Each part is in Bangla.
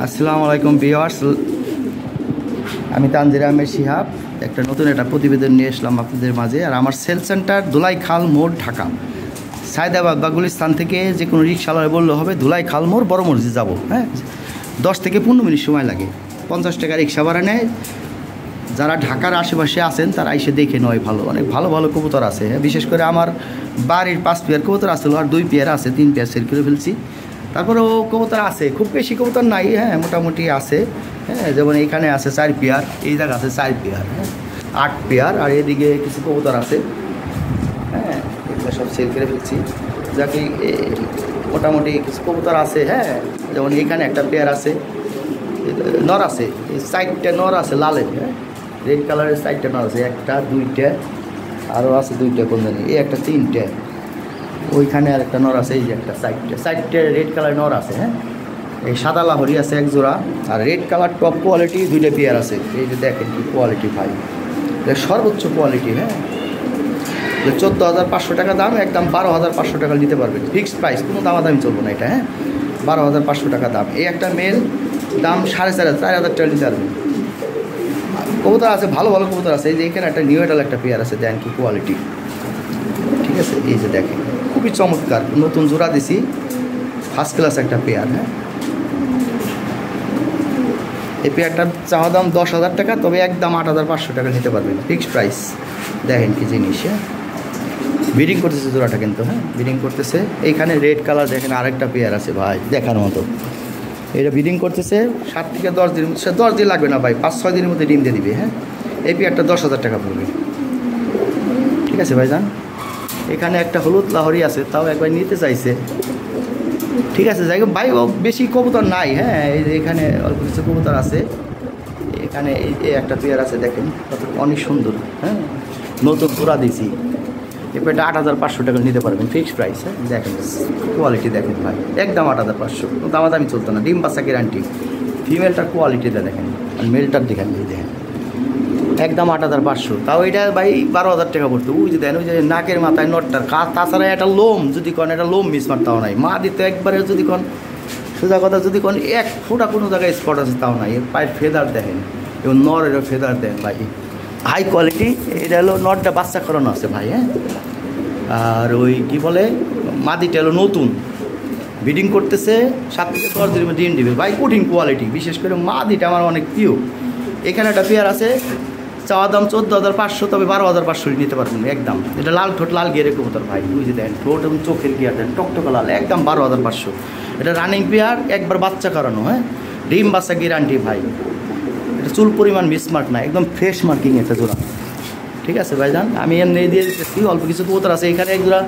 আসসালামু আলাইকুম ভিউয়ার্স, আমি তানজির আহমেদ শিহাব একটা নতুন প্রতিবেদন নিয়ে আসলাম আপনাদের মাঝে। আর আমার সেল সেন্টার ধুলাইখাল মোড়, ঢাকা। সায়দাবাদ বা গুলিস্তান থেকে যে কোনো রিক্সাওয়ালা বললে হবে ধুলাইখাল মোড় বড় মসজিদ যাবো। হ্যাঁ, 10 থেকে 15 মিনিট সময় লাগে। 50 টাকা রিক্সা ভাড়া নেয়। যারা ঢাকার আশেপাশে আছেন তারা এসে দেখে নয়। অনেক ভালো ভালো কবুতর আছে। বিশেষ করে আমার বাড়ির 5 পেয়ার কবুতর আসছিল, আর 2 পেয়ার আছে, 3 পেয়ার সেল করে ফেলছি। তারপরেও কবুতর আছে, খুব বেশি কবুতর নাই। হ্যাঁ, মোটামুটি আছে। হ্যাঁ, যেমন এখানে আছে 4 পেয়ার, এই জায়গা আছে 4 পেয়ার, হ্যাঁ 8 পেয়ার। আর এদিকে কিছু কবুতর আছে। হ্যাঁ, এগুলো সব সেল করে ফেলছি। যাকে মোটামুটি কিছু কবুতর আছে। হ্যাঁ, যেমন এখানে একটা পেয়ার আছে, নর আছে, এই 4টা নর আছে লালের। হ্যাঁ, রেড কালারের 4টা নর আছে, 1টা 2টা, আরও আছে 2টা, কোন জানি এই একটা 3টে, ওইখানে আর একটা নর আছে, এই যে একটা 4টে রেড কালার নর আছে। হ্যাঁ, এই সাদা লাহরি আছে 1 জোড়া, আর রেড কালার টপ কোয়ালিটি 2টা পেয়ার আছে। এই যে দেখেন কি কোয়ালিটি ভাই, সর্বোচ্চ কোয়ালিটি। হ্যাঁ, 14,500 টাকা দাম, একদম 12,500 টাকা নিতে পারবেন। ফিক্সড প্রাইস, কোনো দামাদামি চলবো না এটা। হ্যাঁ, 12,500 টাকা দাম। এই একটা মেল দাম 4,500 টাকা নিতে পারবেন। কবুতর আছে, ভালো ভালো কবুতর আছে। এই যে এখানে একটা নিউ এডাল একটা পেয়ার আছে, দেন কি কোয়ালিটি। ঠিক আছে, এই যে দেখেন খুবই চমৎকার, নতুন জোড়া দিছি, ফার্স্ট ক্লাস একটা পেয়ার। হ্যাঁ, এই পেয়ারটার চাওয়া দাম 10,000 টাকা, তবে একদম 8,500 টাকা নিতে পারবেন, ফিক্সড প্রাইস। দেখেন কি জিনিস। হ্যাঁ, ব্রিডিং করতেছে জোড়াটা কিন্তু। হ্যাঁ, ব্রিডিং করতেছে। এইখানে রেড কালার দেখেন আরেকটা পেয়ার আছে ভাই, দেখার মতো। এটা ব্রিডিং করতেছে 7 থেকে 10 দিন, 10 দিন লাগবে না ভাই, 5-6 দিনের মধ্যে ডিম দিয়ে দিবে। হ্যাঁ, এই পেয়ারটা 10,000 টাকা পড়বে। ঠিক আছে ভাইজান। এখানে একটা হলুদ লাহরি আছে, তাও একবার নিতে চাইছে। ঠিক আছে, যাই হোক ভাই, বেশি কবুতর নাই। হ্যাঁ, এই যে এখানে অল্প কিছু কবুতর আছে। এখানে এই একটা পেয়ার আছে, দেখেন কত অনেক সুন্দর। হ্যাঁ, নতুন জোড়া দিয়েছি। এই পেয়ারটা 8,500 টাকা নিতে পারবেন, ফিক্সড প্রাইস। হ্যাঁ, দেখেন কোয়ালিটি দেখেন ভাই, একদম 8,500, কোনো দামাদামি চলতো না। ডিম বাচ্চা গ্যারান্টি। ফিমেলটার কোয়ালিটিটা দেখেন, আর মেলটার দেখেন, দেখেন একদম 8,500। তাও এটা ভাই 12,000 টাকা পড়তো। ওই যে দেন, ওই যে নাকের মাথায় নটটার কাজ, তাছাড়া একটা লোম যদি কোন, একটা লোম মিসমার তাও নাই। মা দিতে একবারে যদি কোন, সোজা কথা যদি কোন 1 ফুটা কোনো জায়গায় স্পট আছে তাও নাই। এর পায়ের ফেদার দেখেন, এবং নরেরও ফেদার দেন ভাই, হাই কোয়ালিটি। এটা হলো নটটা বাচ্চা করানো আছে ভাই। হ্যাঁ, আর ওই কী বলে, মাদিটা হলো নতুন, ব্রিডিং করতেছে, 7 থেকে 10 দিনের মধ্যে ডিম দিবে ভাই, কঠিন কোয়ালিটি। বিশেষ করে মাদিটা আমার অনেক প্রিয়। এখানে একটা পেয়ার আছে, চাওয়া দাম 14,500, তবে 12,500 নিতে পারবেন একদম। এটা লাল ঠোঁট, লাল গিয়ারের কবুতর ভাই, বুঝে দেন ঠোঁট এবং চোখের গিয়ার দেন টকটকা লাল, একদম 12,500। এটা রানিং পেয়ার, একবার বাচ্চা করানো। হ্যাঁ, ডিম বাচ্চা গ্যারান্টি ভাই। এটা চুল পরিমাণ মিসমার্ক না, একদম ফ্রেশ মার্কিং একটা জোড়া। ঠিক আছে ভাইজান, আমি এমনি দিয়ে দিতেছি। অল্প কিছু কবুতর আছে। এখানে এক জোড়া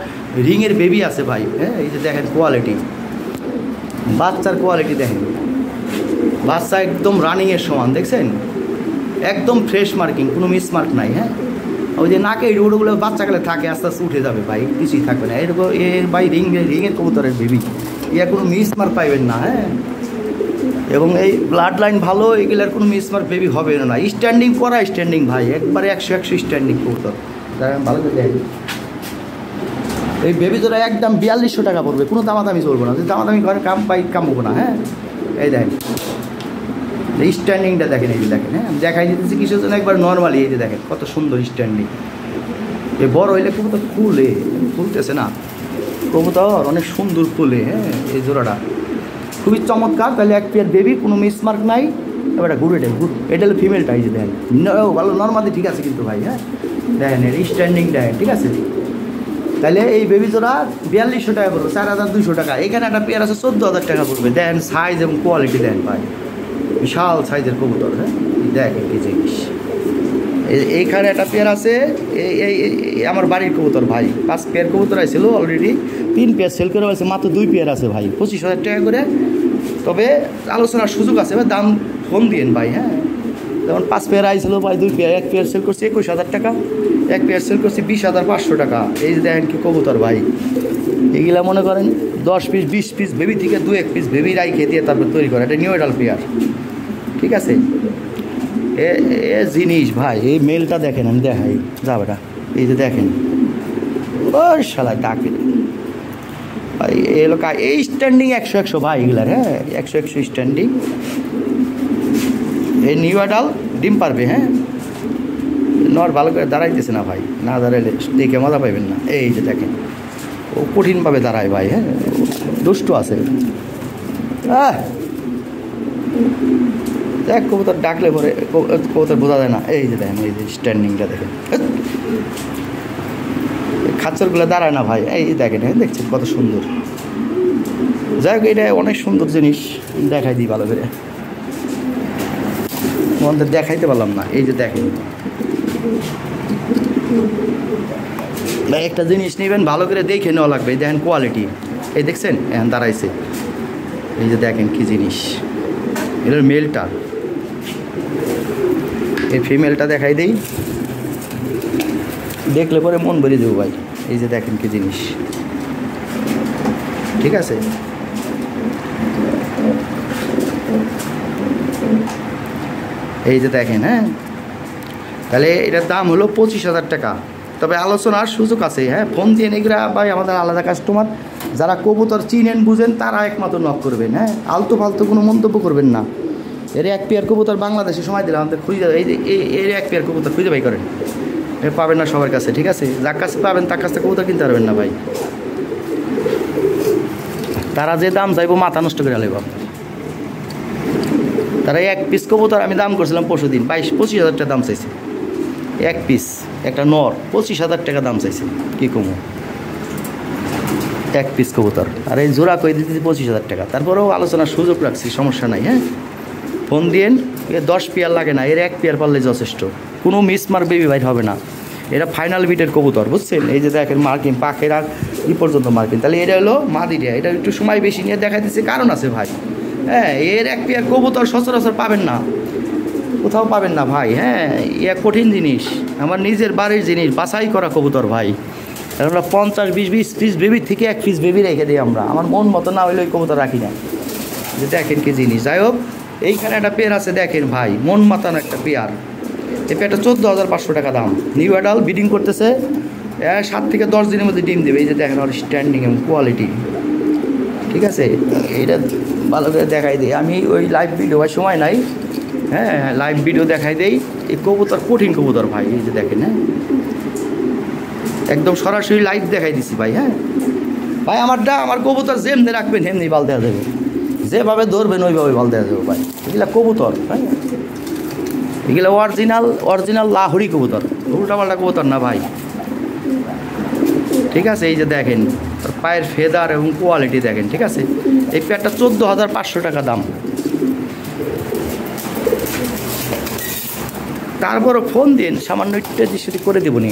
রিংয়ের বেবি আছে ভাই। হ্যাঁ, এই যে দেখেন কোয়ালিটি, বাচ্চার কোয়ালিটি দেখেন, বাচ্চা একদম রানিংয়ের সমান, দেখছেন একদম ফ্রেশ মার্কিং, কোনো মিসমার্ক নাই। হ্যাঁ, ওই যে নাকে এই রোডগুলো বাচ্চাকালে থাকে, আস্তে আস্তে উঠে যাবে ভাই, কিছুই থাকবে না। এরকম এর ভাই রিংয়ের কবুতরের বেবি, ইয়া কোনো মিসমার্ক পাইবেন না। হ্যাঁ, এবং এই ব্লাড লাইন ভালো, এগুলোর কোনো মিসমার্ক বেবি হবে না। স্ট্যান্ডিং করা, স্ট্যান্ডিং ভাই, একবারে 100 স্ট্যান্ডিং কবুতর। ভালো করে দেখেন, এই বেবি জোড়া একদম 4,200 টাকা পড়বে, কোনো দামাদামি চলবো না। যদি দামাদামি ঘরে কামবো না। হ্যাঁ, এই দেখেন স্ট্যান্ডিংটা দেখেন, এই যে দেখেন। হ্যাঁ, দেখাই দিতেছি কিছুর জন্য একবার নর্মালি। এই যে দেখেন কত সুন্দর স্ট্যান্ডিং। এ বড় হইলে কবুতর খুলে, খুলতেছে না, কবুতর অনেক সুন্দর খুলে। হ্যাঁ, এই জোড়াটা খুবই চমৎকার। তাহলে এক পেয়ার বেবি, কোনো মিসমার্ক নাই। এবার ঘুরে এটা হলো ফিমেলটা। এই যে দেখেন ভালো নর্মালি ঠিক আছে কিন্তু ভাই। হ্যাঁ, দেখেন এর স্ট্যান্ডিং দেখেন, ঠিক আছে। তাহলে এই বেবি জোড়া 4,200 টাকা পড়বে, 4,200 টাকা। এখানে একটা পেয়ার আছে 14,000 টাকা পড়বে। দেন সাইজ এবং কোয়ালিটি দেন ভাই, বিশাল সাইজের কবুতর। হ্যাঁ, দেখেন এই জিনিস। এইখানে একটা পেয়ার আছে, এই আমার বাড়ির কবুতর ভাই। 5 পেয়ার কবুতর আসছিল অলরেডি, 3 পেয়ার সেল করে আছে, মাত্র 2 পেয়ার আছে ভাই, 25,000 টাকা করে। তবে আলোচনার সুযোগ আছে, দাম ফোন দিয়েন ভাই। হ্যাঁ, যেমন 5 পেয়ার আইছিল ভাই, 2 পেয়ার, 1 পেয়ার সেল করছি 21,000 টাকা, 1 পেয়ার সেল করছি 20,500 টাকা। এই যে দেখেন কি কবুতর ভাই, এগুলা মনে করেন 10 পিস 20 পিস বেবি থেকে 2-1 পিস বেবি রাইখে দিয়ে তারপর তৈরি করে। এটা নিউ এডাল পেয়ার। ঠিক আছে, এ জিনিস ভাই। এই মেলটা দেখেন, আমি দেখাই যাবেটা। এই যে দেখেন, ওর শালা ডাকে এই স্ট্যান্ডিং 100 ভাই এগুলার, হ্যাঁ 100 স্ট্যান্ডিং। এই নিউ অ্যাডাল ডিম পারবে, হ্যাঁ নর ভালো করে দাঁড়াইতেছে না ভাই, না দাঁড়াইলে দেখে মজা পাইবেন না। এই যে দেখেন ও কঠিনভাবে দাঁড়ায় ভাই, হ্যাঁ দুষ্টু আছে। দেখ কবুতর ডাকলে পরে কবুতর বোঝা যায় না। এই যে দেখেন এই যে স্ট্যান্ডিংটা দেখেন, খাচ্চরগুলো দাঁড়ায় না ভাই। এই দেখেন, হ্যাঁ দেখছেন কত সুন্দর। যাই হোক এটা অনেক সুন্দর জিনিস, দেখাই দিই ভালো করে, আমাদের দেখাইতে পারলাম না। এই যে দেখেন ভাই, একটা জিনিস নেবেন ভালো করে দেখে নেওয়া লাগবে। দেখেন কোয়ালিটি, এই দেখছেন এখন দাঁড়াইছে। এই যে দেখেন কি জিনিস, এটার মেলটা, এই ফিমেলটা দেখাই দেই, দেখলে পরে মন ভরে দেবো ভাই। এই যে দেখেন কি জিনিস, ঠিক আছে। এই যে দেখেন, হ্যাঁ তাহলে এটার দাম হলো 25,000 টাকা। তবে আলোচনার সুযোগ আছে, হ্যাঁ ফোন দিয়ে এগুলা ভাই আমাদের আলাদা কাস্টমার, যারা কবুতর চিনেন বুঝেন তারা একমাত্র নক করবেন, হ্যাঁ আলতু ফালতু কোনো মন্তব্য করবেন না। এর এক পেয়ার কবুতর বাংলাদেশে সময় দিলাম আমাদের খুঁজে, এই যে এর এক পেয়ার কবুতর খুঁজে বাই করেন, এ পাবেন না সবার কাছে, ঠিক আছে। যার কাছে পাবেন তার কাছে কবুতর কিনতে পারবেন না ভাই, তারা যে দাম চাইবো মাথা নষ্ট করে আলেব আপনার। তারা এক পিস কবুতর আমি দাম করছিলাম পরশুদিন 25,000 টাকা দাম চাইছে, এক পিস একটা নর 25,000 টাকা দাম চাইছে, কী কমো এক পিস কবুতর। আর এই জোড়া কই দিতেছি 25,000 টাকা। তারপরেও আলোচনার সুযোগ রাখছি, সমস্যা নাই, হ্যাঁ ফোন দিয়েন। এর 10 পেয়ার লাগে না, এর 1 পেয়ার পারলে যথেষ্ট, কোনো মিসমার বেবি বাইট হবে না। এটা ফাইনাল বিটের কবুতর, বুঝছেন। এই যে দেখেন মার্কিং পাখের আর ই পর্যন্ত মার্কিং, তাহলে এটা হলো মাদিটা। এটা একটু সময় বেশি নিয়ে দেখা দিচ্ছে, কারণ আছে ভাই, হ্যাঁ এর 1 পেয়ার কবুতর সচরাচর পাবেন না, কোথাও পাবেন না ভাই, হ্যাঁ ইয়া কঠিন জিনিস, আমার নিজের বাড়ির জিনিস, বাছাই করা কবুতর ভাই। আমরা 50-20 পিস বেবির থেকে 1 পিস বেবি রেখে দিই আমরা, আমার মন মতো না হইলে ওই কবুতর রাখি না। যে দেখেন কি জিনিস। যাই হোক এইখানে একটা পেয়ার আছে দেখেন ভাই, মন মাতানো একটা পেয়ার। এই পেয়ারটা 14,500 টাকা দাম, নিউ অ্যাডাল ব্রিডিং করতেছে, 7 থেকে 10 দিনের মধ্যে ডিম দেবে। এই যে দেখেন আর স্ট্যান্ডিং এবং কোয়ালিটি, ঠিক আছে। এটা ভালো করে দেখাই দিই আমি, ওই লাইভ ভিডিও ভাই সময় নাই, হ্যাঁ লাইভ ভিডিও দেখাই দেই। এই কবুতর কঠিন কবুতর ভাই, এই যে দেখেন, হ্যাঁ একদম সরাসরি লাইভ দেখাই দিছি ভাই। হ্যাঁ ভাই আমার কবুতর যেমনি রাখবেন সেমনি বাল দেওয়া যাবে, যেভাবে ধরবেন ওইভাবে বাল দেওয়া যাবে ভাই। এগুলা কবুতর, হ্যাঁ এগুলো অরিজিনাল লাহোরি কবুতর, উল্টাপাল্টা কবুতর না ভাই, ঠিক আছে। এই যে দেখেন পায়ের ফেদার এবং কোয়ালিটি দেখেন, ঠিক আছে। এই পেয়ারটা 14,500 টাকা দাম। তারপরও ফোন দিন, সামান্য একটু সেটি করে দেবো নি।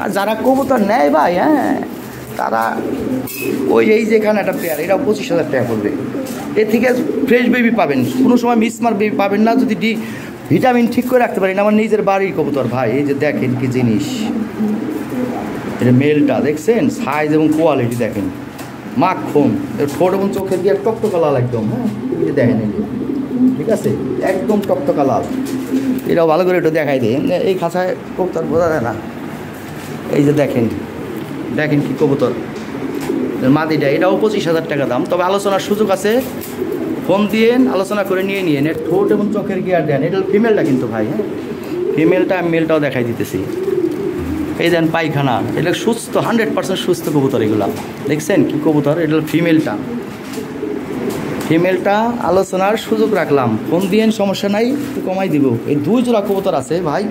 আর যারা কবুতর নেয় ভাই, হ্যাঁ তারা ওই এই যেখানে একটা পেয়ার, এটা 25,000 টাকা করবে। এর থেকে ফ্রেশ বেবি পাবেন, কোনো সময় মিসমার বেবি পাবেন না যদি ভিটামিন ঠিক করে রাখতে পারেন। আমার নিজের বাড়ির কবুতর ভাই, এই যে দেখেন কি জিনিস, এটা মেলটা দেখছেন, সাইজ এবং কোয়ালিটি দেখেন, মাখন, ঠোঁট এবং চোখের দিয়ে টকটকা লাল একদম, হ্যাঁ এই যে দেখেন, এই যে ঠিক আছে একদম টকটকা লাল। এটাও ভালো করে একটু দেখাই দেয়, এই খাঁচায় কবুতর বোঝা যায় না। এই যে দেখেন কি কবুতর মাদিটা, এটাও 25,000 টাকা দাম। তবে আলোচনার সুযোগ আছে, ফোন দিয়েন আলোচনা করে নিয়ে নিয়েন। এর ঠোঁট এবং চোখের গিয়ার দেন, এটা ফিমেলটা কিন্তু ভাই, হ্যাঁ ফিমেলটা আমি মেলটাও দেখাই দিতেছি। এই দেন পায়খানা, এটা সুস্থ 100% সুস্থ কবুতর এগুলা, দেখছেন কি কবুতর। এটা ফিমেলটা আলোচনার সুযোগ রাখলাম, ফোন দিয়েন সমস্যা নাই, একটু কমাই দিব। এই 2 জোড়া কবুতর আছে ভাই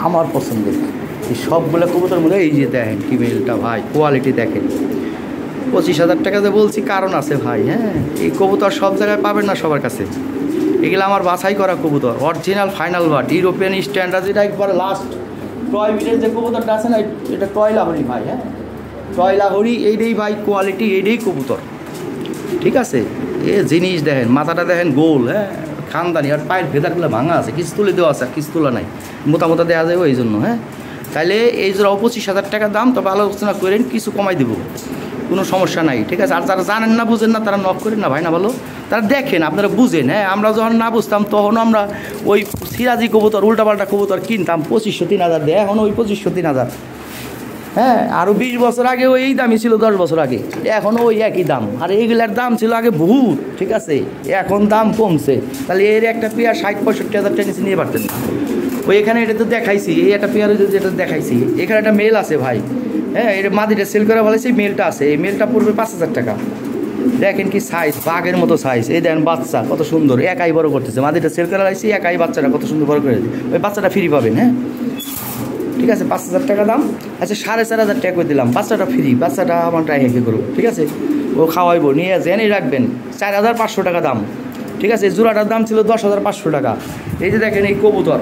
আমার পছন্দের, এই সবগুলো কবুতর মধ্যে এই যে দেখেন ফিমেলটা ভাই, কোয়ালিটি দেখেন। 25,000 টাকাতে বলছি কারণ আছে ভাই, হ্যাঁ এই কবুতর সব জায়গায় পাবেন না সবার কাছে। এগুলো আমার বাছাই করা কবুতর, original final but, European standard, যেটা একবারে লাস্ট টয় বিটের যে কবুতরটা আছে না, এটা টয় লাহোরি ভাই, হ্যাঁ টয় লাহোরি, এইটাই ভাই কোয়ালিটি, এইটাই কবুতর, ঠিক আছে। এ জিনিস দেখেন, মাথাটা দেখেন গোল, হ্যাঁ খানদানি, আর পায়ের ভেদারগুলো ভাঙা আছে, কিছু তুলে দেওয়া আছে, কিছু তোলা নাই, মোটা দেওয়া যাবে এই জন্য, হ্যাঁ। তাহলে এই জোড়া 25,000 টাকা দাম, তবে আলোচনা করেন, কিছু কমাই দেবো, কোনো সমস্যা নাই, ঠিক আছে। আর যারা জানেন না বুঝেন না তারা নক করেন না ভাই, না ভালো তারা দেখেন, আপনারা বুঝেন, হ্যাঁ আমরা যখন না বুঝতাম তখন আমরা ওই সিরাজি কবুতর উল্টাপাল্টা কবুতর কিনতাম 2500-3000 দিয়ে, এখন ওই 2500-3000, হ্যাঁ, আরও 20 বছর আগে ওই দামই ছিল, 10 বছর আগে, এখন ওই একই দাম। আর এইগুলার দাম ছিল আগে বহুত, ঠিক আছে, এখন দাম কমছে। তাহলে এর একটা পেয়ার 60-65 হাজার টাকা নিচে নিয়ে পারতেন না। ওই এখানে এটা তো দেখাইছি, এই একটা পেয়ার যেটা দেখাইছি, এখানে একটা মেল আছে ভাই, হ্যাঁ, এটা মাদিটা সেল করে বলেছি, মেলটা আছে, এই মেলটা পড়বে 5,000 টাকা। দেখেন কি সাইজ, বাঘের মতো সাইজ, এই দেখেন বাচ্চা কত সুন্দর, একাই বড় করতেছে, মাদিটা সেল করে লাইছি, একাই বাচ্চাটা কত সুন্দর বড় করে দিই। ওই বাচ্চাটা ফ্রি পাবেন, হ্যাঁ, ঠিক আছে, 5,000 টাকা দাম। আচ্ছা 4,500 টাকা করে দিলাম, বাচ্চাটা ফ্রি, বাচ্চাটা আমার ট্রাই হেঁকে করুক, ঠিক আছে, ও খাওয়াইবো, নিয়ে জেনেই রাখবেন। 4,500 টাকা দাম, ঠিক আছে। জোড়াটার দাম ছিল 10,500 টাকা। এই যে দেখেন এই কবুতর,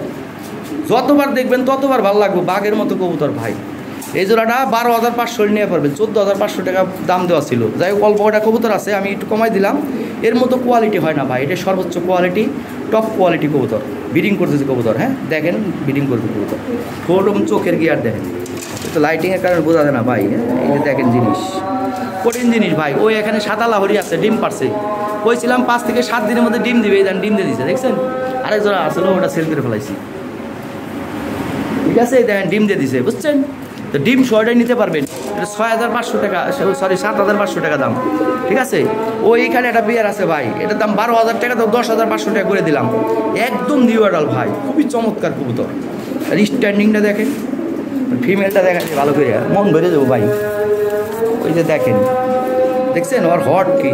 যতবার দেখবেন ততবার ভালো লাগবে, বাঘের মতো কবুতর ভাই। এই জোড়াটা 12,500 নিয়ে পারবেন, 14,500 টাকা দাম দেওয়া ছিল। যাই হোক, অল্প কটা কবুতর আছে, আমি একটু কমাই দিলাম। এর মতো কোয়ালিটি হয় না ভাই, এটা সর্বোচ্চ কোয়ালিটি, টপ কোয়ালিটি কবুতর। ব্রিডিং করতেছে কবুতর, হ্যাঁ, দেখেন ব্রিডিং করবে কবুতর, ঠোঁট এবং চোখের গিয়ার দেখেন, তো লাইটিংয়ের কারণে বোঝা যায় না ভাই। এই যে দেখেন জিনিস, কঠিন জিনিস ভাই। ওই এখানে সাদা লাহরি আছে, ডিম পারছে, কইছিলাম 5 থেকে 7 দিনের মধ্যে ডিম দিবে, এই দেন ডিম দিয়ে দিচ্ছে, দেখছেন। আরেক জোড়া আসলে ওটা সেল করে ফেলাইছি, ঠিক আছে, এই দেখেন ডিম দিয়ে দিছে, বুঝছেন। তো ডিম শর্টাই নিতে পারবেন, এটা 6,500 টাকা, সরি 7,500 টাকা দাম, ঠিক আছে। ওইখানে একটা বিয়ার আছে ভাই, এটার দাম 12,000 টাকা, তো 10,500 টাকা করে দিলাম, একদম নিউ অ্যাডাল ভাই, খুবই চমৎকার কবুতর। আর স্ট্যান্ডিংটা দেখেন, ফিমেলটা দেখেন ভালো করে, মন ভরে যাবো ভাই। ওই যে দেখেন, দেখছেন ওর হট কি,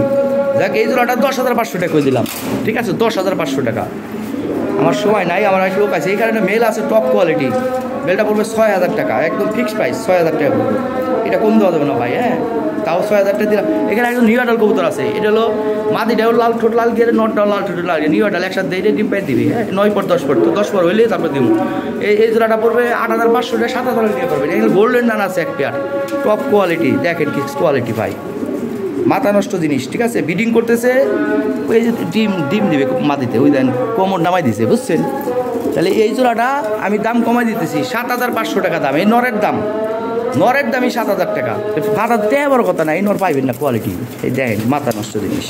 দেখ এই জোড়াটা 10,500 টাকা করে দিলাম, ঠিক আছে, 10,500 টাকা। আমার সময় নাই, আমার এক লোক আছে, এই কারণে মেল আছে টপ কোয়ালিটি, মেলটা পড়বে 6,000 টাকা, একদম ফিক্সড প্রাইস, 6,000 টাকা পড়বে, এটা কম দেওয়া যাবে না ভাই, হ্যাঁ, তাও 6,000 টাকা দিলাম। এখানে একদম নিউ অ্যাডাল কবুতর আছে, এটা হলো মাদিটাও লাল ঠোঁট লাল গিয়ে, নটটাও লাল ঠোঁট লাল গিয়ে, নিউ অ্যাডাল একসাথে দিয়ে ডিম পাই দিবি, হ্যাঁ, 9 পর 10 পর, তো 10 পর হইলে তারপর দিব। এই জোড়াটা পড়বে 8,500 টাকা, 7,000 টাকা পড়বে। এখানে গোল্ডেন ডান আছে এক পেয়ার, টপ কোয়ালিটি, দেখেন কি কোয়ালিটি ভাই, মাথা নষ্ট জিনিস, ঠিক আছে। ব্রিডিং করতেছে, ওই যে ডিম দিবে মাটিতে, ওই দেন কোমর নামাই দিছে, বুঝছেন। তাহলে এই জোড়াটা আমি দাম কমাই দিতেছি, 7,500 টাকা দাম। এই নরের দামই 7,000 টাকা। ফাটা দেওয়া বড় কথা না, এই নর পাইবেন না কোয়ালিটি, এই দেখেন মাথা নষ্ট জিনিস,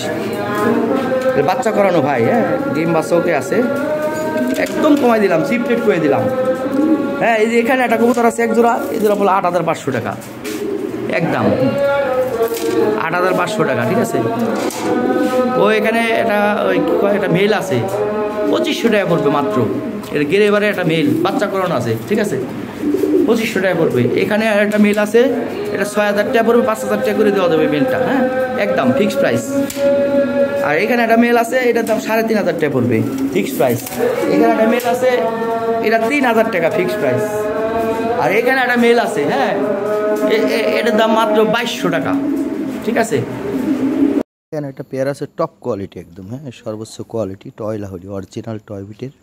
বাচ্চা করানো ভাই, হ্যাঁ, ডিম বাচ্চা ওকে আছে, একদম কমাই দিলাম, চিপ রেট করে দিলাম, হ্যাঁ। এই যে এখানে একটা কবুতর আছে এক জোড়া, এই জোড়া বলে 8,500 টাকা, একদম 8,500 টাকা, ঠিক আছে। ও এখানে এটা ওই কী কয়, একটা মেল আছে, 2,500 টাকা পড়বে মাত্র। এটা গেলে এবারে একটা মেল বাচ্চা করানো আছে, ঠিক আছে, 2,500 টাকা পড়বে। এখানে একটা মেল আছে, এটা 6,000 টাকা পড়বে, 5,000 টাকা করে দেওয়া যাবে মেলটা, হ্যাঁ, একদম ফিক্সড প্রাইস। আর এখানে একটা মেল আছে, এটার দাম 3,500 টাকা পড়বে, ফিক্সড প্রাইস। এখানে একটা মেল আছে, এটা 3,000 টাকা, ফিক্সড প্রাইস। আর এখানে একটা মেল আছে, হ্যাঁ, এটার দাম মাত্র 2,200 টাকা, ঠিক আছে। এখানে একটা পেয়ার আছে টপ কোয়ালিটি একদম, হ্যাঁ, সর্বোচ্চ quality, toy Lahiri, original toy বিটের।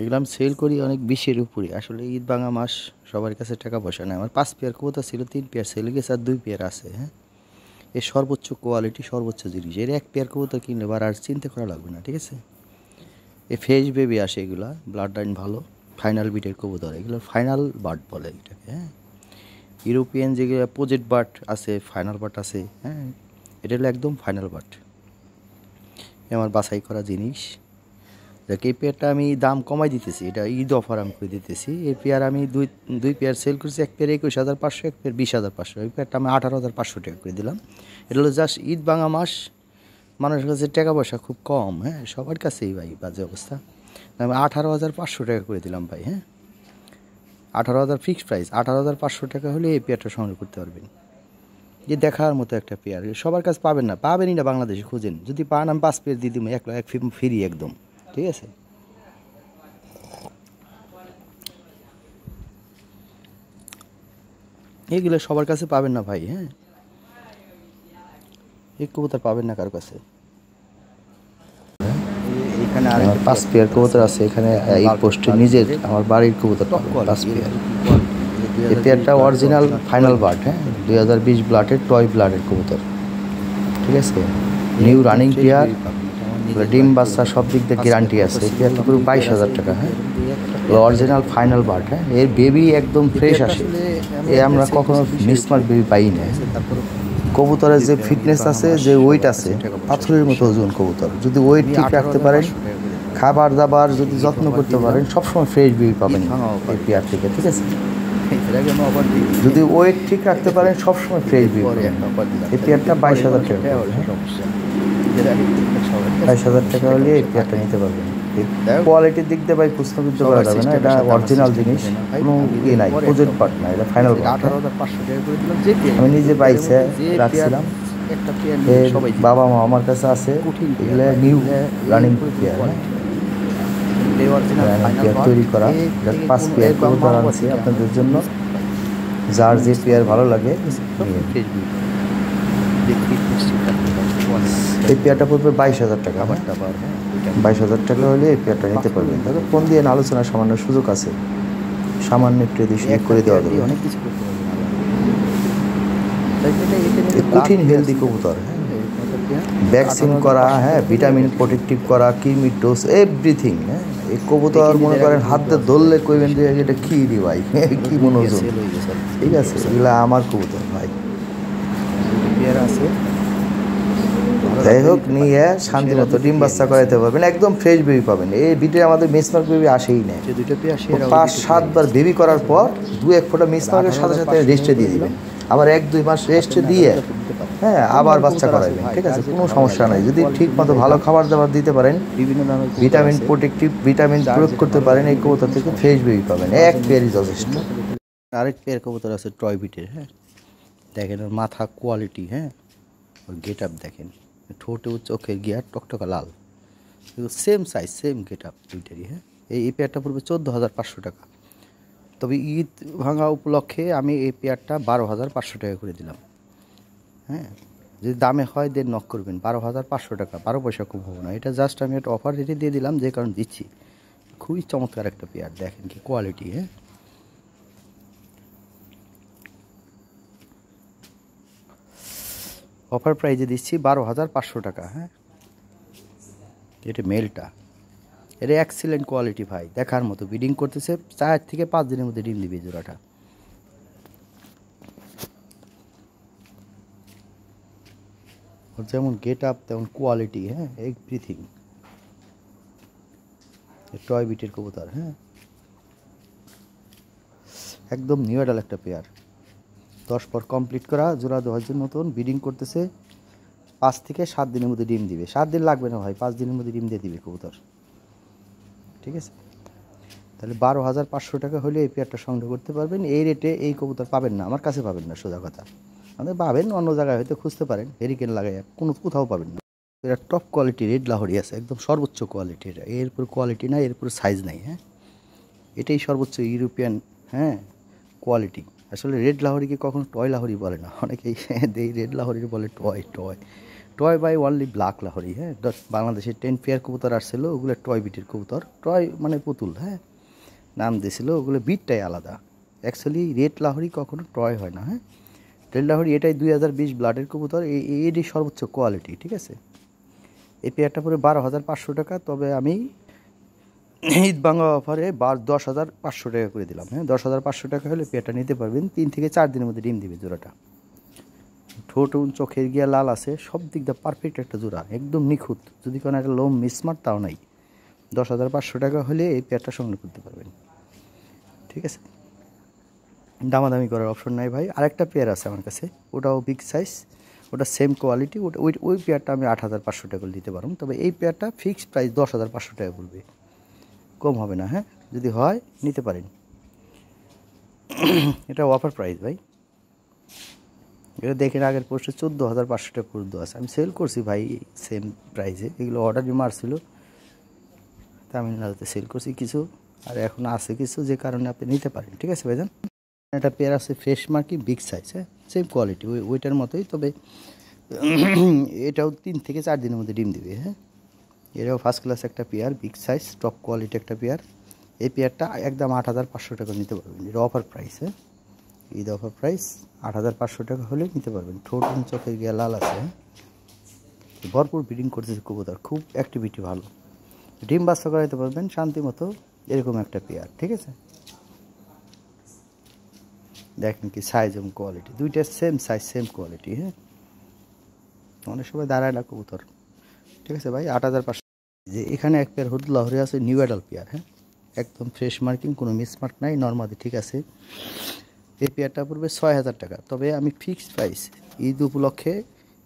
এগুলো আমি সেল করি অনেক 20-এর উপরে। আসলে ঈদ ভাঙা মাস, সবার কাছে টাকা পয়সা নেই। আমার 5 পেয়ার কবুতর ছিল, 3 পেয়ার সেল গেছে, আর 2 পেয়ার আছে, হ্যাঁ। এই সর্বোচ্চ কোয়ালিটি, সর্বোচ্চ জিনিস, এর 1 পেয়ার কবুতর কিনলে আর চিন্তা করা লাগবে না, ঠিক আছে। এই ফেজ বেবি আসে, এগুলা ব্লাড লাইন ভালো, ফাইনাল বিটের কবুতর, এগুলো ফাইনাল বার্ড বলে এটাকে, হ্যাঁ। ইউরোপিয়ান যেগুলো প্রজেক্ট বার্ড আছে, ফাইনাল বার্ড আছে, হ্যাঁ, এটা হলো একদম ফাইনাল বার্ড, আমার বাছাই করা জিনিস। দেখ এই পেয়ারটা আমি দাম কমাই দিতেছি, এটা ঈদ অফার আমি করে দিতেছি। এই পেয়ার আমি দুই পেয়ার সেল করছি, এক পেয়ার 21,500, এক পেয়ার 20,500। এই পেয়ারটা আমি 18,500 টাকা করে দিলাম। এটা হলো জাস্ট ঈদ ভাঙা মাস, মানুষের কাছে টাকা পয়সা খুব কম, হ্যাঁ, সবার কাছেই ভাই বাজে অবস্থা। আমি 18,500 টাকা করে দিলাম ভাই, হ্যাঁ, 18,000 ফিক্সড প্রাইস। 18,500 টাকা হলে এই পেয়ারটা সংগ্রহ করতে পারবেন। যে দেখার মতো একটা পেয়ার, সবার কাছে পাবেন না, পাবেনই না, বাংলাদেশে খুঁজেন, যদি পান আমি 5 পেয়ার দিয়ে দিব, এক ফ্রি একদম, ঠিক আছে। এইগুলো সবার কাছে পাবেন না ভাই, হ্যাঁ, এই কবুতর পাবেন না কারো কাছে। এখানে আর 5 পেয়ার কবুতর আছে, এখানে এই পোস্টে নিজের আমার বাড়ির কবুতর 5 পেয়ার। এই পেয়ারটা অরিজিনাল ফাইনাল বার্ড, হ্যাঁ, 2020 ব্লাডের, টয় ব্লাডের কবুতর, ঠিক আছে। নিউ রানিং পেয়ার, ডিম বাচ্চা সব দিক দিয়ে গ্যারান্টি আছে। এই পেয়ারটা পুরো 22,000 টাকা, হ্যাঁ, অরিজিনাল ফাইনাল বার্ড, হ্যাঁ। এর বেবি একদম ফ্রেশ আসে, এ আমরা কখনো মিসমার্ক বেবি পাই না। কবুতরের যে ফিটনেস আছে, যে ওয়েট আছে, পাথরের মতো ওজন কবুতর। যদি ওয়েট ঠিক রাখতে পারেন, খাবার দাবার যদি যত্ন করতে পারেন, সবসময় ফ্রেশ বেবি পাবেন এই পেয়ার থেকে, ঠিক আছে। যদি ওয়েট ঠিক রাখতে পারেন সবসময় ফ্রেশ বিউ। এই পেয়ারটা 22,000 টাকা, 22,000 টাকা হলে এই পেয়ারটা নিতে পারবেন। কোয়ালিটির দিক দিয়ে ভাই প্রশ্ন করতে পারা যাবে না, এটা অরিজিনাল জিনিস, কোনো ইয়ে নাই, প্রজেক্ট পার্ট না, এটা ফাইনাল পার্ট। আমি নিজে বাইসে রাখছিলাম, বাবা মা আমার কাছে আছে, এগুলো নিউ রানিং পেয়ার, পেয়ার তৈরি করা, 5 পেয়ার কবুতর আনছি আপনাদের জন্য। যার যে পেয়ার ভালো লাগে এই পেয়ারটা পড়বে 22,000 টাকা। 22,000 টাকা হলে এই পেয়ারটা নিতে পারবেন। তবে ফোন দিয়ে আলোচনা সামান্য সুযোগ আছে, সামান্য একটু এদিকে করে দেওয়া যাবে। অনেক কিছু করতে পারবেন। কঠিন হেলদি কবুতর, ভ্যাকসিন করা, হ্যাঁ, ভিটামিন প্রোটেক্টিভ করা, কৃমির ডোজ, এভরিথিং। হ্যাঁ, এই কবুতর মনে করেন হাতে ধরলে কইবেন যে এটা কী রে ভাই, কী মনোযোগ। ঠিক আছে, এগুলা আমার কবুতর ভাই। যাই হোক, নিয়ে শান্তি মতো ডিম বাচ্চা করাইতে পারবেন, একদম ফ্রেশ বেবি পাবেন। এই বিটে আমাদের মিসমার্ক বেবি আসেই নেয়। 5-7 বার বেবি করার পর 2-1 ফোঁটা মিসমার্কের সাথে সাথে রেস্টে দিয়ে দিবেন, আবার 1-2 মাস রেস্টে দিয়ে হ্যাঁ আবার বাচ্চা করাইবেন। ঠিক আছে, কোনো সমস্যা নাই। যদি ঠিক মতো ভালো খাবার দাবার দিতে পারেন, ভিটামিন প্রোটেক্টিভ ভিটামিন প্রয়োগ করতে পারেন, এই কবুতর থেকে ফ্রেশ বেবি পাবেন। এক পেয়ারই যথেষ্ট। আরেক পেয়ার কবুতর আছে টয় বিটের। হ্যাঁ, দেখেন ওর মাথা কোয়ালিটি, হ্যাঁ, ওর গেট আপ দেখেন, ঠোঁটে চোখের গিয়ার টকটকা লাল, same size same get up দুইটারই। হ্যাঁ, এই পেয়ারটা পড়বে 14,500 টাকা। তবে ঈদ ভাঙা উপলক্ষে আমি এই পেয়ারটা 12,500 টাকা করে দিলাম। হ্যাঁ, যদি দামে হয় দেন নক করবেন। 12,500 টাকা, 12 পয়সা খুব হবে না। এটা জাস্ট আমি একটা অফার রেটে দিয়ে দিলাম, যে কারণে দিচ্ছি। খুবই চমৎকার একটা পেয়ার, দেখেন কি কোয়ালিটি। হ্যাঁ, অফার প্রাইজে দিচ্ছি 12,500 টাকা। হ্যাঁ, এটা মেলটা, এটা এক্সিলেন্ট কোয়ালিটি ভাই, দেখার মতো। ব্রিডিং করতেছে 4 থেকে 5 দিনের মধ্যে ডিম দিবে জোড়াটা। যেমন গেট আপ তেমন কোয়ালিটি, হ্যাঁ, এভরিথিং। টয় বিটের কবুতর, হ্যাঁ, একদম নিউ অ্যাডাল একটা পেয়ার। 10 পর কমপ্লিট করা, জোড়া 10 মতন ব্রিডিং করতেছে। 5 থেকে 7 দিনের মধ্যে ডিম দিবে। 7 দিন লাগবে না ভাই, 5 দিনের মধ্যে ডিম দিয়ে দিবে কবুতর। ঠিক আছে, তাহলে 12,500 টাকা হলে এই পেয়ারটা সংগ্রহ করতে পারবেন। এই রেটে এই কবুতর পাবেন না, আমার কাছে পাবেন না, সোজা কথা। আমাদের পাবেন অন্য জায়গায়, হয়তো খুঁজতে পারেন, হেরিকেন লাগাই কোথাও পাবেন না। এটা টপ কোয়ালিটি রেড লাহোরি আছে, একদম সর্বোচ্চ কোয়ালিটি। এটা এরপর কোয়ালিটি নাই, এরপর সাইজ নাই। হ্যাঁ, এটাই সর্বোচ্চ ইউরোপিয়ান, হ্যাঁ, কোয়ালিটি। আসলে রেড লাহোরিকে কখনো টয় লাহোরি বলে না, অনেকেই এই রেড লাহোরি বলে toy toy toy by only black Lahori. হ্যাঁ, বাংলাদেশে 10 পেয়ার কবুতর আসছিল, ওগুলো টয় বিটের কবুতর। টয় মানে পুতুল, হ্যাঁ, নাম দিয়েছিল, ওগুলো বিটটাই আলাদা। অ্যাকচুয়ালি রেড লাহোরি কখনো টয় হয় না। হ্যাঁ, রেড লাহোরি এটাই 2020 ব্লাডের কবুতর, এরই সর্বোচ্চ কোয়ালিটি। ঠিক আছে, এই পেয়ারটা পরে 12,500 টাকা। তবে আমি ঈদ বাংলা অফারে 10,500 টাকা করে দিলাম। হ্যাঁ, 10,500 টাকা হলে পেয়ারটা নিতে পারবেন। 3 থেকে 4 দিনের মধ্যে ডিম দিবে জোড়াটা। ঠোঁট চোখের গিয়া লাল আছে, সব দিক দিয়ে পারফেক্ট একটা জোড়া, একদম নিখুঁত। যদি কোনো একটা লোম মিসমার্ক তাও নাই। 10,500 টাকা হলে এই পেয়ারটা সংগ্রহ করতে পারবেন। ঠিক আছে, দামাদামি করার অপশন নাই ভাই। আরেকটা পেয়ার আছে আমার কাছে, ওটাও বিগ সাইজ, ওটা সেম কোয়ালিটি। ওই পেয়ারটা আমি 8,500 টাকা দিতে পারবো। তবে এই পেয়ারটা ফিক্সড প্রাইস 10,500 টাকা পড়বে, কম হবে না। হ্যাঁ, যদি হয় নিতে পারেন, এটা অফার প্রাইস ভাই। এটা দেখেন আগের পোস্টে 14,500 টাকা করে দেওয়া আছে, আমি সেল করছি ভাই সেম প্রাইসে। এগুলো অর্ডারই মারছিল, তামিলনাড়ুতে সেল করছি কিছু, আর এখন আছে কিছু, যে কারণে আপনি নিতে পারেন। ঠিক আছে ভাইজান, একটা পেয়ার আছে ফ্রেশ মার্কি বিগ সাইজ। হ্যাঁ, সেম কোয়ালিটি, ওইটার মতোই। তবে এটাও 3 থেকে 4 দিনের মধ্যে ডিম দিবে। হ্যাঁ, এটাও ফার্স্ট ক্লাস একটা pair, big size top quality একটা পেয়ার। এই পেয়ারটা একদম 8,500 টাকা নিতে পারবেন। এটা অফার প্রাইস। হ্যাঁ, ঈদ অফার প্রাইস 8,500 টাকা হলে নিতে পারবেন। ঠোঁট চোখের গিয়া লাল আছে, ভরপুর ব্রিডিং করতেছে কবুতর, খুব অ্যাক্টিভিটি ভালো, ডিম বাচ্চা করাইতে পারবেন শান্তি মতো, এরকম একটা পেয়ার। ঠিক আছে, দেখেন কি সাইজ এবং কোয়ালিটি, দুইটা সেম সাইজ সেম কোয়ালিটি। হ্যাঁ, অনেক সময় দাঁড়ায় না কবুতর। ঠিক আছে ভাই, 8,500। যে এখানে এক পেয়ার হুদ লাহোরি আছে, নিউ অ্যাডাল পেয়ার। হ্যাঁ, একদম ফ্রেশ মার্কিং, কোনো মিসমার্ক নাই, নর্মাদি ঠিক আছে। এই পেয়ারটা পড়বে 6,000 টাকা। তবে আমি ফিক্সড প্রাইস ঈদ উপলক্ষে,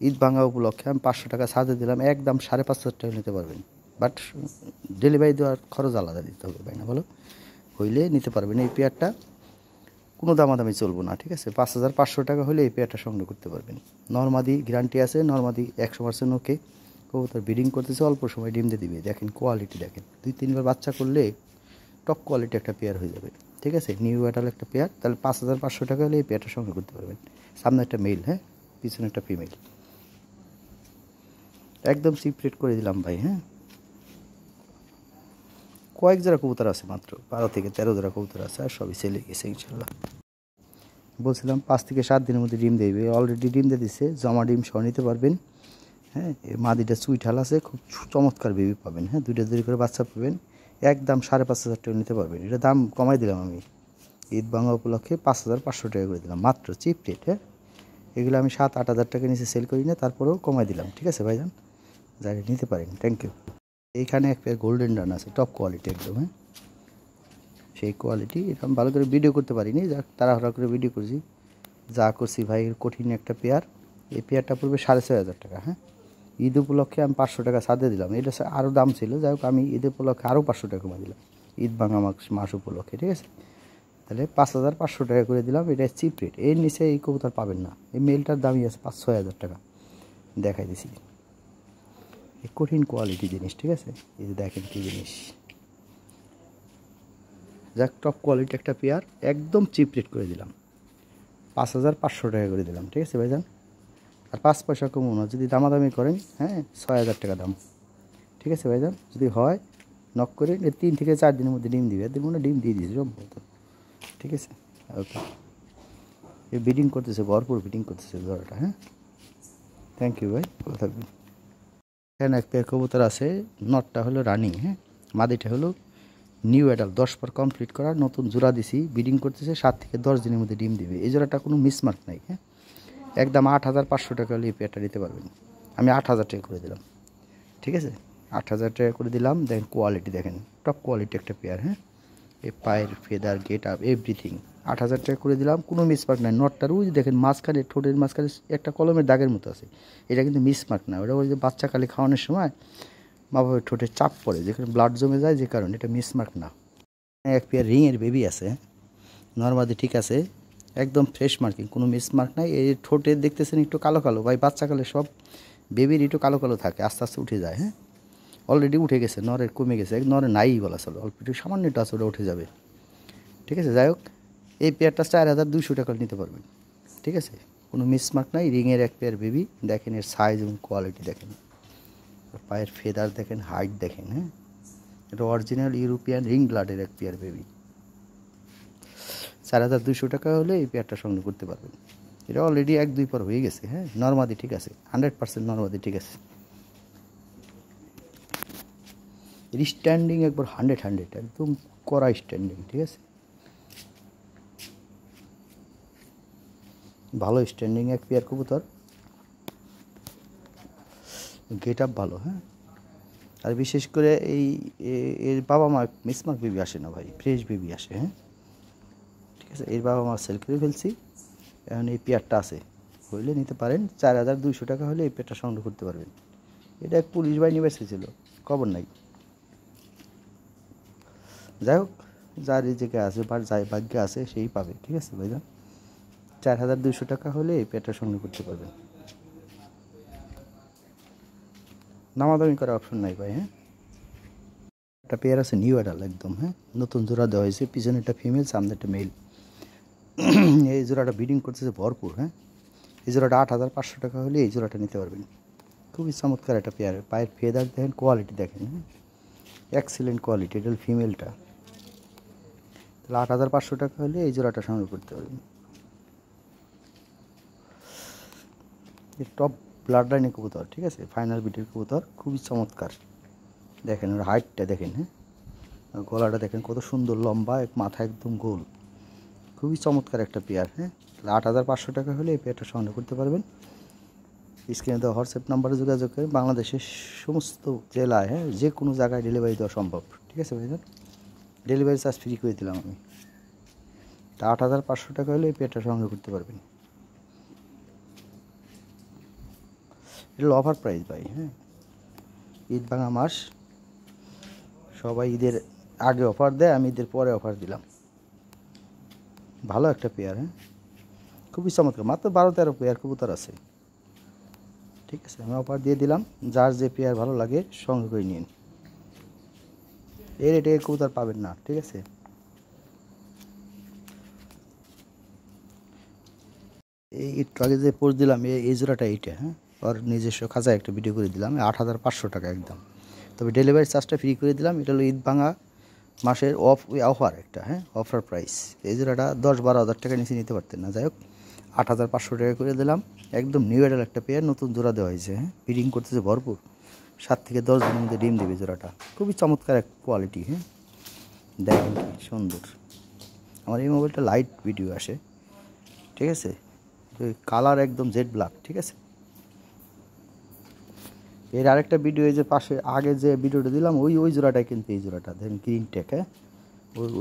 ঈদ ভাঙা উপলক্ষে আমি 500 টাকা ছাড়ে দিলাম, একদম 5,500 টাকা নিতে পারবেন। বাট ডেলিভারি দেওয়ার খরচ আলাদা দিতে হবে ভাই, না বলো, হইলে নিতে পারবেন। এই পেয়ারটা কোনো দামাদামি চলবো না, ঠিক আছে। 5,500 টাকা হলে এই পেয়ারটা সংগ্রহ করতে পারবেন। নর্মাদি গ্যারান্টি আছে, নর্মাদি 100% ওকে। কবুতর ব্রিডিং করতেছে, অল্প সময় ডিম দিয়ে দিবে। দেখেন কোয়ালিটি, দেখেন 2-3 বার বাচ্চা করলে টপ কোয়ালিটি একটা পেয়ার হয়ে যাবে, ঠিক আছে। নিউ অ্যাডাল একটা পেয়ার, তাহলে 5,500 টাকা হলে এই পেয়ারটা সংগ্রহ করতে পারবেন। সামনে একটা মেল, হ্যাঁ, পিছনে একটা ফিমেল, একদম সিপ্রেট করে দিলাম ভাই, হ্যাঁ। কয়েক জোড়া কবুতর আছে, মাত্র 12 থেকে 13 জোড়া কবুতর আছে, আর সবই সেলে গেছে ইনশাল্লাহ। বলছিলাম 5 থেকে 7 দিনের মধ্যে ডিম দেবে, অলরেডি ডিম দিয়ে দিচ্ছে, জমা ডিম সহ নিতে পারবেন, হ্যাঁ। এই মাদিটা সুইঠাল আছে, খুব চমৎকার বেবি পাবেন, হ্যাঁ। 2টা করে বাচ্চা পাবেন, একদম 5,500 টাকা নিতে পারবেন। এটা দাম কমাই দিলাম আমি ঈদ বাংলা উপলক্ষে, 5,500 টাকা করে দিলাম, মাত্র চিপ রেট, হ্যাঁ। এগুলো আমি 7-8 হাজার টাকা নিচে সেল করি না, তারপরেও কমাই দিলাম, ঠিক আছে ভাইজান, যারা নিতে পারেন। Thank you. এইখানে এক পেয়ার গোল্ডেন ডান আছে, টপ কোয়ালিটি একদম, হ্যাঁ। সেই কোয়ালিটি, এটা আমি ভালো করে ভিডিও করতে পারিনি, যা তাড়াহুড়া করে ভিডিও করছি, যা করছি ভাই, কঠিন একটা পেয়ার। এই পেয়ারটা পড়বে 6,500 টাকা, হ্যাঁ। ঈদ উপলক্ষে আমি 500 টাকা ছাড়ে দিলাম, এটা আরও দাম ছিল, যাই হোক আমি ঈদ উপলক্ষে আরও 500 টাকা কমে দিলাম, ঈদ ভাঙা মাস উপলক্ষে, ঠিক আছে। তাহলে 5,500 টাকা করে দিলাম, এটা চিপ রেট, এর নিচে এই কবুতর পাবেন না। এই মেলটার দামই আছে 5-6 হাজার টাকা, দেখাই দিছি। এই কঠিন কোয়ালিটি জিনিস, ঠিক আছে। এই যে দেখেন কী জিনিস, যাক টপ কোয়ালিটি একটা পেয়ার, একদম চিপ রেট করে দিলাম, 5,500 টাকা করে দিলাম, ঠিক আছে ভাইজান। আর 5 পয়সা কমও না, যদি দামাদামি করেন, হ্যাঁ, 6,000 টাকা দাম, ঠিক আছে ভাইজান। যদি হয় নক করে 3 থেকে 4 দিনের মধ্যে ডিম দিবে, এদের মনে ডিম দিয়ে দিয়েছে সম্ভবত, ঠিক আছে। ওকে, এই ব্রিডিং করতেছে, ভরপুর ব্রিডিং করতেছে জোড়াটা, হ্যাঁ। থ্যাংক ইউ ভাই, ভালো থাকবেন। এখানে এক পেয়ার কবুতর আছে, নটটা হলো রানিং, হ্যাঁ। মাদিটা হলো নিউ অ্যাডাল, 10 বার কমপ্লিট করা, নতুন জোড়া দিছি, ব্রিডিং করতেছে, 7 থেকে 10 দিনের মধ্যে ডিম দিবে। এই জোড়াটা কোনো মিসমার্ক নাই, হ্যাঁ। একদম 8,500 টাকা হলে এই পেয়ারটা নিতে পারবেন। আমি 8,000 টাকা করে দিলাম, ঠিক আছে। 8,000 টাকা করে দিলাম। দেখেন কোয়ালিটি, দেখেন টপ কোয়ালিটি একটা পেয়ার, হ্যাঁ। এই পায়ের ফেদার, গেট আপ, এভরিথিং, 8,000 টাকা করে দিলাম, কোনো মিসমার্ক নাই। নটটার ওই দেখেন মাঝখানে, ঠোঁটের মাঝখানে একটা কলমের দাগের মতো আছে, এটা কিন্তু মিসমার্ক না, ওটা ওই যে বাচ্চা কালে খাওয়ানোর সময় মা বাবার ঠোঁটে চাপ পড়ে, যেখানে ব্লাড জমে যায়, যে কারণে এটা মিসমার্ক না। এক পেয়ার রিংয়ের বেবি আছে, নর্মাদি ঠিক আছে, একদম ফ্রেশ মার্কিং, কোনো মিসমার্ক নাই। এই ঠোঁটে দেখতেছেন একটু কালো কালো, ভাই বাচ্চাকালে সব বেবির একটু কালো কালো থাকে, আস্তে আস্তে উঠে যায়, হ্যাঁ। অলরেডি উঠে গেছে, নরের কমে গেছে, নরে নাই বলা চলো, অল্প একটু সামান্য একটু আছে, ওটা উঠে যাবে, ঠিক আছে। যাই হোক, এই পেয়ারটা 4,200 টাকা নিতে পারবেন, ঠিক আছে। কোনো মিসমার্ক নাই, রিংয়ের এক পেয়ার বেবি, দেখেন এর সাইজ এবং কোয়ালিটি দেখেন, পায়ের ফেদার দেখেন, হাইট দেখেন, হ্যাঁ। এটা অরিজিনাল ইউরোপিয়ান রিং ব্লাডের এক পেয়ার বেবি। 4,200 টাকা হলে এই পেয়ারটা সংগ্রহ করতে পারবেন। এটা অলরেডি 1-2 পর হয়ে গেছে, হ্যাঁ। নর্মাদি ঠিক আছে, 100% নর্মাদি ঠিক আছে। স্ট্যান্ডিং একবার 100 একদম কড়া স্ট্যান্ডিং, ঠিক আছে, ভালো স্ট্যান্ডিং এক পেয়ার কবুতর, গেট আপ ভালো, হ্যাঁ। আর বিশেষ করে এর বাবা মা মিসমার্ক বেবি আসে না ভাই, ফ্রেশ বেবি আসে, হ্যাঁ, ঠিক আছে। এর বাবা মা সেল করে ফেলছি, এখন এই পেয়ারটা আছে, হইলে নিতে পারেন। 4,200 টাকা হলে এই পেয়ারটা সংগ্রহ করতে পারবেন। এটা এক পুলিশ বাহিনী বেঁচেছিল, খবর নাই। যাই হোক, যার রিজিকে আছে বা যার ভাগ্যে আছে সেই পাবে, ঠিক আছে ভাইজান। 4,200 টাকা হলে এই পেয়ারটা সংগ্রহ করতে পারবেন। দামাদামি করার অপশন নাই ভাই, হ্যাঁ। একটা পেয়ার আছে নিউ অ্যাডাল একদম, হ্যাঁ, নতুন জোড়া দেওয়া হয়েছে, পিছনে একটা ফিমেল, সামনে একটা মেল। এই জোড়াটা ব্রিডিং করতেছে ভরপুর, হ্যাঁ। এই জোড়াটা 8,500 টাকা হলে এই জোড়াটা নিতে পারবেন। খুবই চমৎকার একটা পেয়ার, পায়ের ফেদার দেখেন, কোয়ালিটি দেখেন, হ্যাঁ, এক্সিলেন্ট কোয়ালিটি। এটা ফিমেলটা, তাহলে 8,500 টাকা হলে এই জোড়াটা সংগ্রহ করতে পারবেন। টপ ব্লাড লাইনের কবুতর, ঠিক আছে, ফাইনাল বিটের কবুতর, খুবই চমৎকার। দেখেন ওর হাইটটা দেখেন, হ্যাঁ, গলাটা দেখেন কত সুন্দর লম্বা, এক মাথা একদম গোল, খুবই চমৎকার একটা পেয়ার, হ্যাঁ। 8,500 টাকা হলে এই পেয়ারটা সংগ্রহ করতে পারবেন। স্ক্রিনে দেওয়া হোয়াটসঅ্যাপ নাম্বারে যোগাযোগ করে বাংলাদেশের সমস্ত জেলায়, হ্যাঁ, যে কোনো জায়গায় ডেলিভারি দেওয়া সম্ভব, ঠিক আছে ভাইজান। ডেলিভারি চার্জ ফ্রি করে দিলাম আমি। তা 8,500 টাকা হলে এই পেয়ারটা সংগ্রহ করতে পারবেন। এটা অফার প্রাইস ভাই, হ্যাঁ, ঈদ ভাঙা মাস, সবাই ঈদের আগে অফার দেয়, আমি ঈদের পরে অফার দিলাম। ভালো একটা পেয়ার, হ্যাঁ, খুবই চমৎকার, মাত্র 12-13 পেয়ার কবুতর আছে। ঠিক আছে, আমি অফার দিয়ে দিলাম, যার যে পেয়ার ভালো লাগে সংগ্রহ করে নিন। এই রেটে কবুতর পাবেন না, ঠিক আছে। এই একটু আগে যে পোস্ট দিলাম এই জোড়াটা এইটা, হ্যাঁ, ওর নিজস্ব খাঁচায় একটা ভিডিও করে দিলাম 8,500 টাকা একদম। তবে ডেলিভারি চার্জটা ফ্রি করে দিলাম। এটা হলো ঈদ ভাঙা মাসের অফার একটা, হ্যাঁ, অফার প্রাইস। এই জোড়াটা 10-12 হাজার টাকা নিচে নিতে পারতেন না, যাই হোক 8,500 টাকা করে দিলাম। একদম নিউ এডাল একটা পেয়ার, নতুন জোড়া দেওয়া হয়েছে, হ্যাঁ, ব্রিডিং করতেছে ভরপুর, 7 থেকে 10 দিনের মধ্যে ডিম দেবে জোড়াটা। খুবই চমৎকার এক কোয়ালিটি, হ্যাঁ, দেখেন কি সুন্দর। আমার এই মোবাইলটা লাইট ভিডিও আসে, ঠিক আছে, কালার একদম জেড ব্ল্যাক, ঠিক আছে। এর আরেকটা ভিডিও এই যে পাশে আগে যে ভিডিওটা দিলাম ওই জোড়াটাই কিন্তু এই জোড়াটা দেখেন গ্রিন টেক, হ্যাঁ,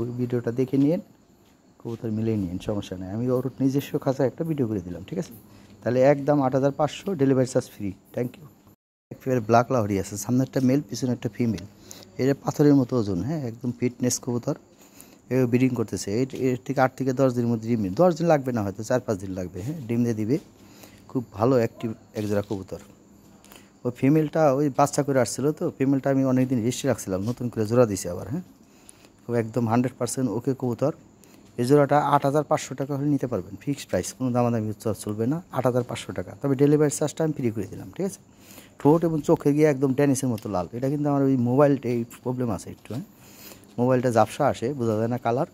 ওই ভিডিওটা দেখে নিন, কবুতর মিলিয়ে নিন, সমস্যা নেই। আমি ওর নিজস্ব খাঁচায় একটা ভিডিও করে দিলাম, ঠিক আছে। তাহলে একদম 8,500, delivery charge free. Thank you. এক পেয়ার ব্ল্যাক লাহরি আছে, সামনে একটা মেল পিছনে একটা ফিমেল। এটা পাথরের মতো ওজন, হ্যাঁ, একদম ফিটনেস কবুতর। এ ব্রিডিং করতেছে, এর থেকে 8 থেকে 10 দিনের মধ্যে ডিম, 10 দিন লাগবে না, হয়তো 4-5 দিন লাগবে, হ্যাঁ, ডিম দিয়ে দিবে। খুব ভালো অ্যাক্টিভ একজোড়া কবুতর। ওই ফিমেলটা ওই বাচ্চা করে আসছিলো, তো ফিমেলটা আমি অনেক দিন রেস্টে রাখছিলাম, নতুন করে জোড়া দিছি আবার, হ্যাঁ, খুব একদম 100% ওকে কবুতর। এই জোড়াটা 8,500 টাকা হলে নিতে পারবেন, ফিক্সড প্রাইস, কোনো দামাদামি চলবে না, 8,500 টাকা। তবে ডেলিভারি চার্জটা আমি ফ্রি করে দিলাম, ঠিক আছে। ঠোঁট এবং চোখে গিয়ে একদম ড্যানিসের মতো লাল। এটা কিন্তু আমার ওই মোবাইলটা এই প্রবলেম আছে একটু, হ্যাঁ, মোবাইলটা ঝাপসা আসে, বোঝা যায় না কালার,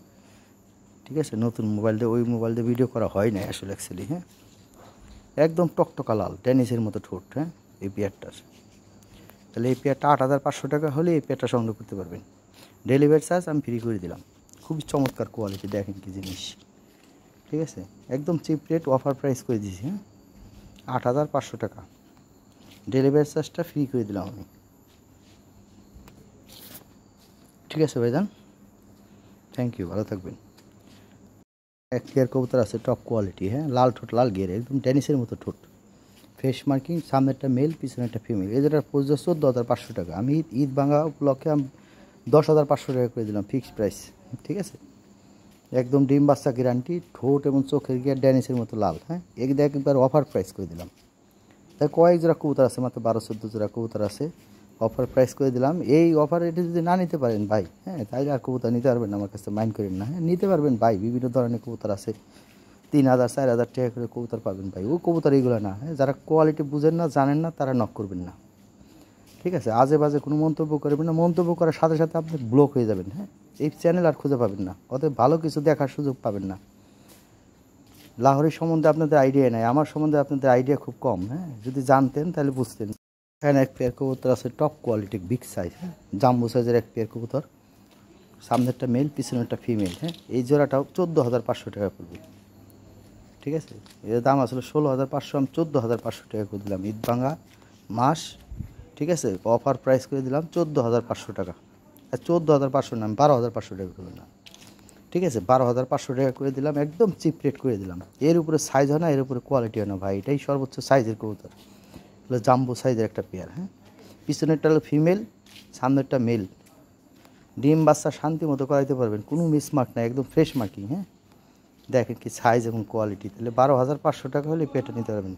ঠিক আছে। নতুন মোবাইল দিয়ে ওই মোবাইল দিয়ে ভিডিও করা হয় না আসলে অ্যাকচুয়ালি, হ্যাঁ, একদম টকটকা লাল ড্যানিসের মতো ঠোঁট, হ্যাঁ, এই পেয়ারটার। তাহলে এই পেয়ারটা 8,500 টাকা হলে এই পেয়ারটা সংগ্রহ করতে পারবেন। ডেলিভারি চার্জ আমি ফ্রি করে দিলাম। খুবই চমৎকার কোয়ালিটি, দেখেন কি জিনিস, ঠিক আছে, একদম চিপ রেট, অফার প্রাইস করে দিয়েছি, হ্যাঁ, 8,500 টাকা। ডেলিভারি চার্জটা ফ্রি করে দিলাম আমি, ঠিক আছে ভাইজান, থ্যাংক ইউ, ভালো থাকবেন। এক পেয়ার কবুতর আছে টপ কোয়ালিটি, হ্যাঁ, লাল ঠোঁট, লাল গিয়ার, একদম টেনিসের মতো ঠোঁট, ফেস মার্কিং, সামনে একটা মেল পিছনে একটা ফিমেল। এটার পোজ 14,500 টাকা। আমি ঈদ ভাঙা উপলক্ষে আমি 10,500 টাকা করে দিলাম, ফিক্সড প্রাইস, ঠিক আছে। একদম ডিম বাচ্চা গ্যারান্টি, ঠোঁট এবং চোখের গিয়ার ড্যানিসের মতো লাল, হ্যাঁ, একবার অফার প্রাইস করে দিলাম। তাই কয়েক জোড়া কবুতর আছে, মাত্র 12-14 জোড়া কবুতর আছে, অফার প্রাইস করে দিলাম। এই অফার এটা যদি না নিতে পারেন ভাই, হ্যাঁ, তাইলে আর কবুতর নিতে পারবেন না, আমার কাছে মাইন্ড করেন না, হ্যাঁ, নিতে পারবেন ভাই, বিভিন্ন ধরনের কবুতর আছে, 3,000-4,000 টাকা করে কবুতর পাবেন ভাই। ও কবুতর এইগুলো না, হ্যাঁ, যারা কোয়ালিটি বুঝেন না, জানেন না, তারা নক করবেন না, ঠিক আছে। আজে বাজে কোনো মন্তব্য করবেন না, মন্তব্য করার সাথে সাথে আপনি ব্লক হয়ে যাবেন, হ্যাঁ, এই চ্যানেল আর খুঁজে পাবেন না, অতএব ভালো কিছু দেখার সুযোগ পাবেন না। লাহোরের সম্বন্ধে আপনাদের আইডিয়া নেই, আমার সম্বন্ধে আপনাদের আইডিয়া খুব কম, হ্যাঁ, যদি জানতেন তাহলে বুঝতেন। এখানে এক পেয়ার কবুতর আছে টপ কোয়ালিটি, বিগ সাইজ, হ্যাঁ, জাম্বো সাইজের এক পেয়ার কবুতর, সামনে একটা মেল পিছনে একটা ফিমেল, হ্যাঁ, এই জোড়াটাও 14,500 টাকা পড়বে, ঠিক আছে। এর দাম আসলে 16,500, আমি 14,500 টাকা করে দিলাম, ঈদ ভাঙা মাস, ঠিক আছে, অফার প্রাইস করে দিলাম 14,500 টাকা। আর 14,500 না, আমি 12,500 টাকা করে দিলাম, ঠিক আছে, 12,500 টাকা করে দিলাম, একদম চিপ রেট করে দিলাম। এর উপরে সাইজ হয় না, এর উপরে কোয়ালিটি হয় না ভাই, এটাই সর্বোচ্চ সাইজের কবুতর, হলো জাম্বো সাইজের একটা পেয়ার, হ্যাঁ, পিছনেরটা হলো ফিমেল, সামনেরটা মেল। ডিম বাচ্চা শান্তি মতো করাইতে পারবেন, কোনো মিসমার্ক নাই, একদম ফ্রেশ মার্কিং, হ্যাঁ, দেখেন কি সাইজ এবং কোয়ালিটি। তাহলে 12,500 টাকা হলে পেয়ারটা নিতে পারবেন।